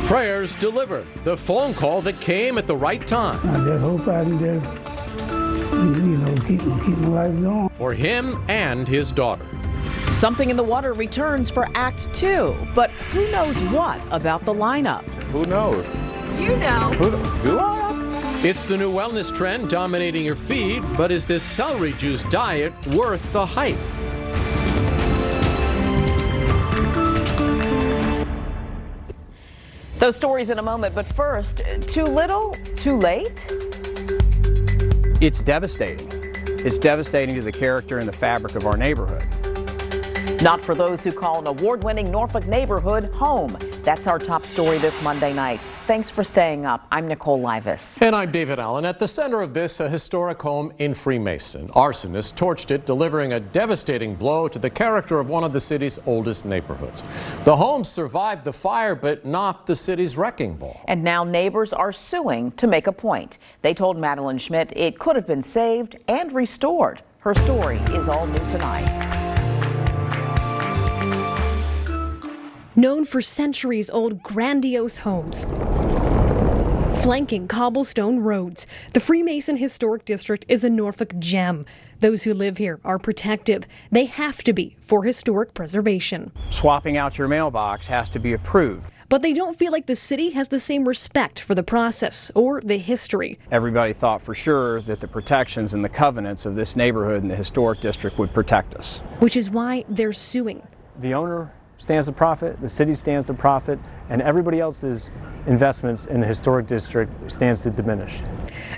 Prayers delivered. The phone call that came at the right time. I just hope I can just, keep my life going. For him and his daughter. Something in the Water returns for Act 2, but who knows what about the lineup? Who knows? You know. Do I? It's the new wellness trend dominating your feed, but is this celery juice diet worth the hype? Those stories in a moment, but first, too little, too late? It's devastating. It's devastating to the character and the fabric of our neighborhood. Not for those who call an award-winning Norfolk neighborhood home. That's our top story this Monday night. Thanks for staying up. I'm Nicole Livas. And I'm David Allen. At the center of this, a historic home in Freemason. Arsonists torched it, delivering a devastating blow to the character of one of the city's oldest neighborhoods. The home survived the fire, but not the city's wrecking ball. And now neighbors are suing to make a point. They told Madeline Schmidt it could have been saved and restored. Her story is all new tonight. Known for centuries-old grandiose homes, flanking cobblestone roads, the Freemason Historic District is a Norfolk gem. Those who live here are protective. They have to be for historic preservation. Swapping out your mailbox has to be approved. But they don't feel like the city has the same respect for the process or the history. Everybody thought for sure that the protections and the covenants of this neighborhood and the historic district would protect us. Which is why they're suing. The owner stands to profit, the city stands to profit, and everybody else's investments in the historic district stands to diminish.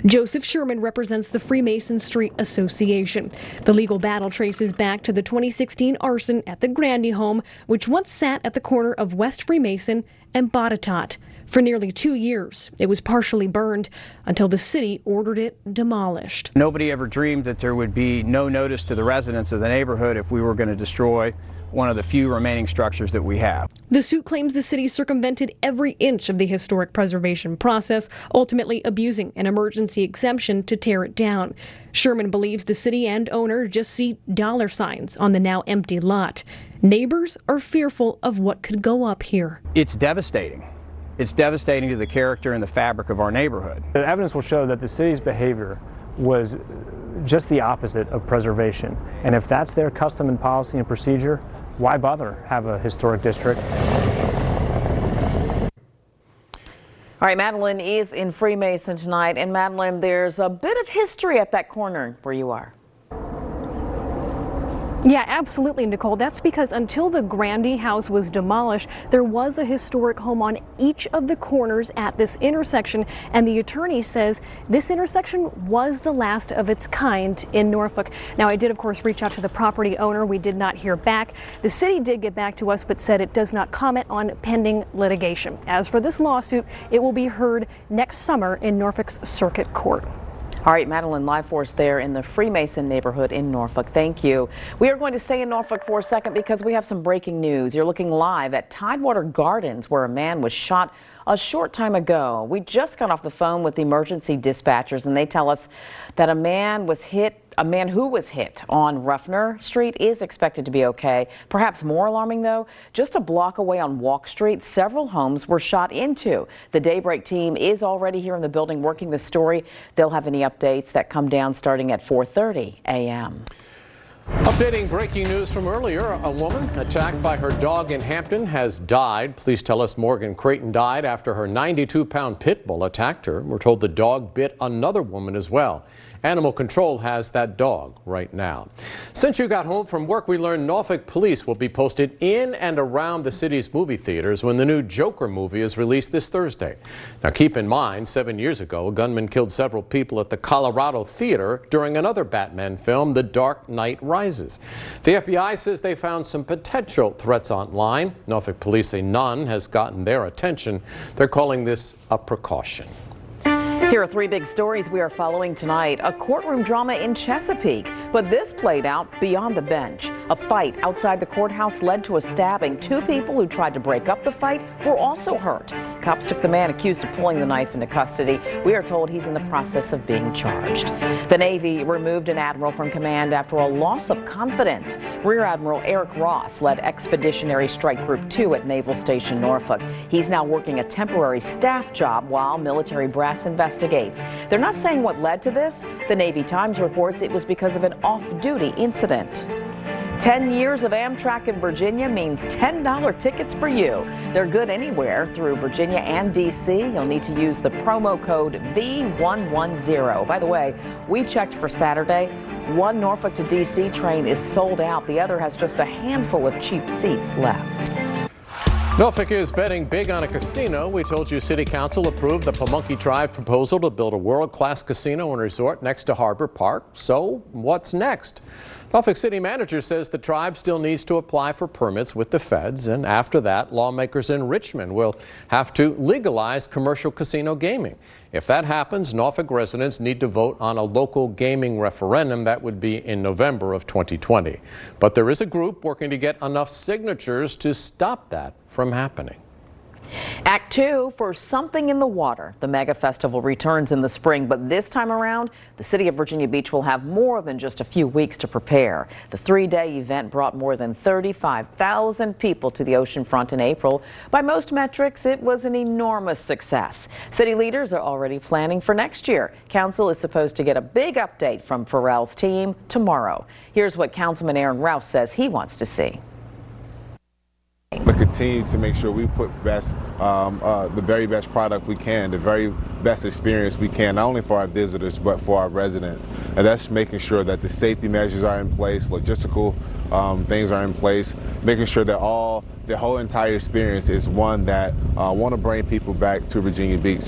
Joseph Sherman represents the Freemason Street Association. The legal battle traces back to the 2016 arson at the Grandy home, which once sat at the corner of West Freemason and Botetourt. For nearly 2 years, it was partially burned until the city ordered it demolished. Nobody ever dreamed that there would be no notice to the residents of the neighborhood if we were going to destroy one of the few remaining structures that we have. The suit claims the city circumvented every inch of the historic preservation process, ultimately abusing an emergency exemption to tear it down. Sherman believes the city and owner just see dollar signs on the now empty lot. Neighbors are fearful of what could go up here. It's devastating. It's devastating to the character and the fabric of our neighborhood. The evidence will show that the city's behavior was just the opposite of preservation. And if that's their custom and policy and procedure, why bother have a historic district? All right, Madeline is in Freemason tonight. And Madeline, there's a bit of history at that corner where you are. Yeah, absolutely, Nicole. That's because until the Grandy house was demolished, there was a historic home on each of the corners at this intersection. And the attorney says this intersection was the last of its kind in Norfolk. Now, I did, of course, reach out to the property owner. We did not hear back. The city did get back to us, but said it does not comment on pending litigation. As for this lawsuit, it will be heard next summer in Norfolk's Circuit Court. All right, Madeline, live for us there in the Freemason neighborhood in Norfolk. Thank you. We are going to stay in Norfolk for a second because we have some breaking news. You're looking live at Tidewater Gardens, where a man was shot a short time ago. We just got off the phone with the emergency dispatchers, and they tell us that a man who was hit on Ruffner Street is expected to be okay. Perhaps more alarming, though, just a block away on Walk Street, several homes were shot into. The Daybreak team is already here in the building working the story. They'll have any updates that come down starting at 4:30 a.m. Updating breaking news from earlier. A woman attacked by her dog in Hampton has died. Police tell us Morgan Creighton died after her 92-pound pit bull attacked her. We're told the dog bit another woman as well. Animal Control has that dog right now. Since you got home from work, we learned Norfolk police will be posted in and around the city's movie theaters when the new Joker movie is released this Thursday. Now keep in mind, 7 years ago, a gunman killed several people at the Colorado Theater during another Batman film, The Dark Knight Rises. The FBI says they found some potential threats online. Norfolk police say none has gotten their attention. They're calling this a precaution. Here are three big stories we are following tonight. A courtroom drama in Chesapeake, but this played out beyond the bench. A fight outside the courthouse led to a stabbing. Two people who tried to break up the fight were also hurt. Cops took the man accused of pulling the knife into custody. We are told he's in the process of being charged. The Navy removed an admiral from command after a loss of confidence. Rear Admiral Eric Ross led Expeditionary Strike Group 2 at Naval Station Norfolk. He's now working a temporary staff job while military brass investigates. They're not saying what led to this. The Navy Times reports it was because of an off-duty incident. 10 years of Amtrak in Virginia means $10 tickets for you. They're good anywhere through Virginia and D.C. You'll need to use the promo code V110. By the way, we checked for Saturday. One Norfolk to D.C. train is sold out. The other has just a handful of cheap seats left. Norfolk is betting big on a casino. We told you City Council approved the Pamunkey Tribe proposal to build a world-class casino and resort next to Harbor Park. So what's next? Norfolk City Manager says the tribe still needs to apply for permits with the feds, and after that, lawmakers in Richmond will have to legalize commercial casino gaming. If that happens, Norfolk residents need to vote on a local gaming referendum. That would be in November of 2020. But there is a group working to get enough signatures to stop that from happening. Act 2 for Something in the Water. The mega festival returns in the spring, but this time around, the city of Virginia Beach will have more than just a few weeks to prepare. The three-day event brought more than 35,000 people to the oceanfront in April. By most metrics, it was an enormous success. City leaders are already planning for next year. Council is supposed to get a big update from Farrell's team tomorrow. Here's what Councilman Aaron Rouse says he wants to see. But continue to make sure we put the very best product we can, the very best experience we can, not only for our visitors, but for our residents. And that's making sure that the safety measures are in place, logistical things are in place, making sure that the whole entire experience is one that want to bring people back to Virginia Beach.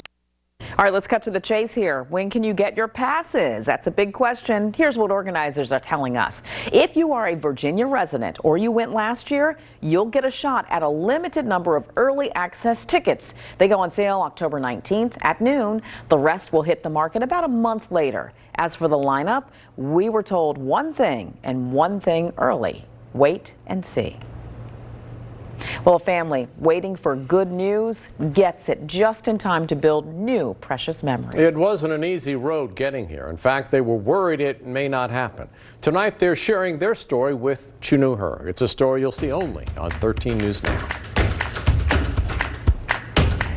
All right, let's cut to the chase here. When can you get your passes? That's a big question. Here's what organizers are telling us. If you are a Virginia resident or you went last year, you'll get a shot at a limited number of early access tickets. They go on sale October 19th at noon. The rest will hit the market about a month later. As for the lineup, we were told one thing and one thing early. Wait and see. Well, a family waiting for good news gets it just in time to build new precious memories. It wasn't an easy road getting here. In fact, they were worried it may not happen. Tonight, they're sharing their story with Her. It's a story you'll see only on 13 News Now.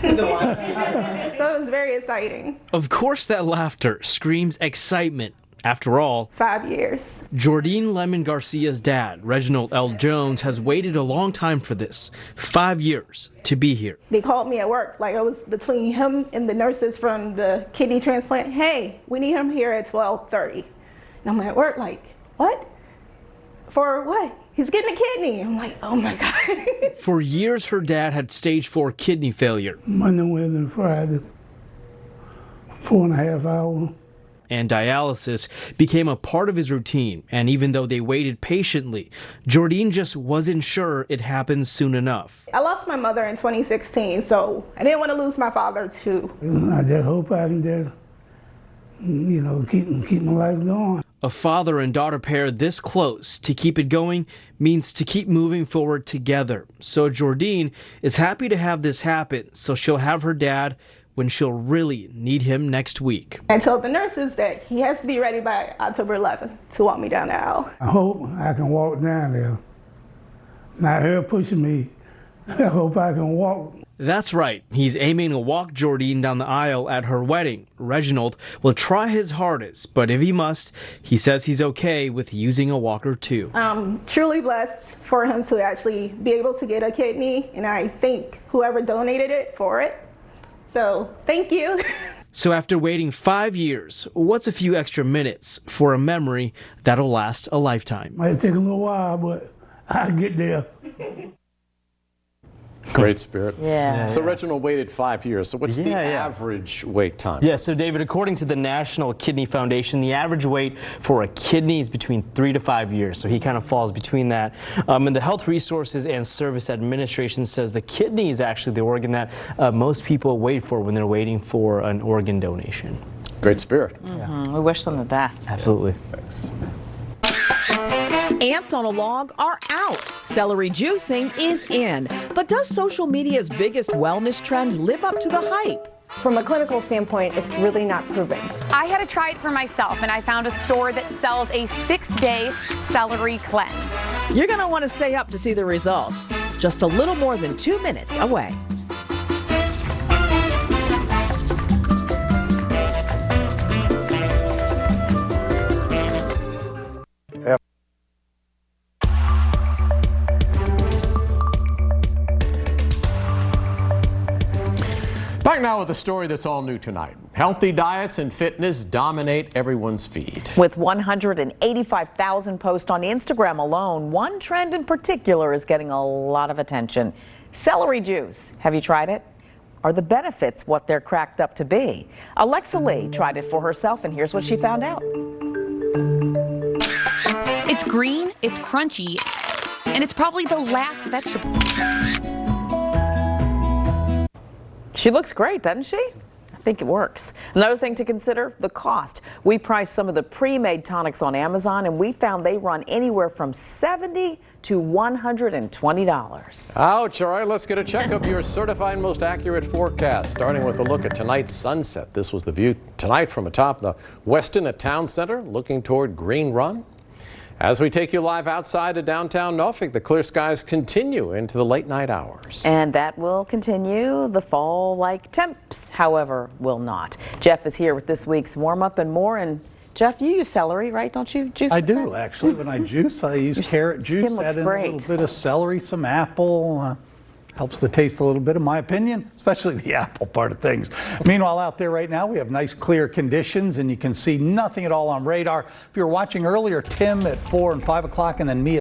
So it was very exciting. Of course, that laughter screams excitement. After all, 5 years. Jordine Lemon Garcia's dad, Reginald L. Jones, has waited a long time for this, 5 years, to be here. They called me at work, like it was between him and the nurses from the kidney transplant. Hey, we need him here at 12:30. And I'm at work like, what? For what? He's getting a kidney. I'm like, oh my God. For years, her dad had stage 4 kidney failure. Monday, Wednesday, Friday, 4.5 hours. And dialysis became a part of his routine. And even though they waited patiently, Jordine just wasn't sure it happened soon enough. I lost my mother in 2016, so I didn't want to lose my father too. I just hope I can just, keep my life going. A father and daughter pair this close to keep it going means to keep moving forward together. So Jordine is happy to have this happen, so she'll have her dad when she'll really need him next week. I told the nurses that he has to be ready by October 11th to walk me down the aisle. I hope I can walk down there. Not her pushing me. I hope I can walk. That's right. He's aiming to walk Jordine down the aisle at her wedding. Reginald will try his hardest, but if he must, he says he's okay with using a walker too. I'm truly blessed for him to actually be able to get a kidney, and I thank whoever donated it for it. So, thank you. So after waiting 5 years, what's a few extra minutes for a memory that'll last a lifetime? Might take a little while, but I'll get there. Great spirit. Yeah. So Reginald waited 5 years. So what's the Yeah. average wait time? Yeah, so David, according to the National Kidney Foundation, the average wait for a kidney is between 3 to 5 years. So he kind of falls between that. And the Health Resources and Service Administration says the kidney is actually the organ that most people wait for when they're waiting for an organ donation. Great spirit. We wish them the best. Absolutely. Thanks. Ants on a log are out. Celery juicing is in. But does social media's biggest wellness trend live up to the hype? From a clinical standpoint, it's really not proven. I had to try it for myself, and I found a store that sells a 6-day celery cleanse. You're going to want to stay up to see the results. Just a little more than 2 minutes away. Back now with a story that's all new tonight. Healthy diets and fitness dominate everyone's feed. With 185,000 posts on Instagram alone, one trend in particular is getting a lot of attention. Celery juice. Have you tried it? Are the benefits what they're cracked up to be? Alexa Lee tried it for herself, and here's what she found out. It's green, it's crunchy, and it's probably the last vegetable. She looks great, doesn't she? I think it works. Another thing to consider, the cost. We priced some of the pre-made tonics on Amazon, and we found they run anywhere from $70 to $120. Ouch. All right, let's get a check of your certified most accurate forecast, starting with a look at tonight's sunset. This was the view tonight from atop the Westin at Town Center, looking toward Green Run. As we take you live outside of downtown Norfolk, the clear skies continue into the late night hours. And that will continue. The fall-like temps, however, will not. Jeff is here with this week's warm-up and more. And Jeff, you use celery, right? Don't you juice? I do, actually. When I juice, I use carrot juice, add in a little bit of celery, some apple. Helps the taste a little bit, in my opinion, especially the apple part of things. Meanwhile, out there right now, we have nice clear conditions, and you can see nothing at all on radar. If you were watching earlier, Tim at 4 and 5 o'clock, and then me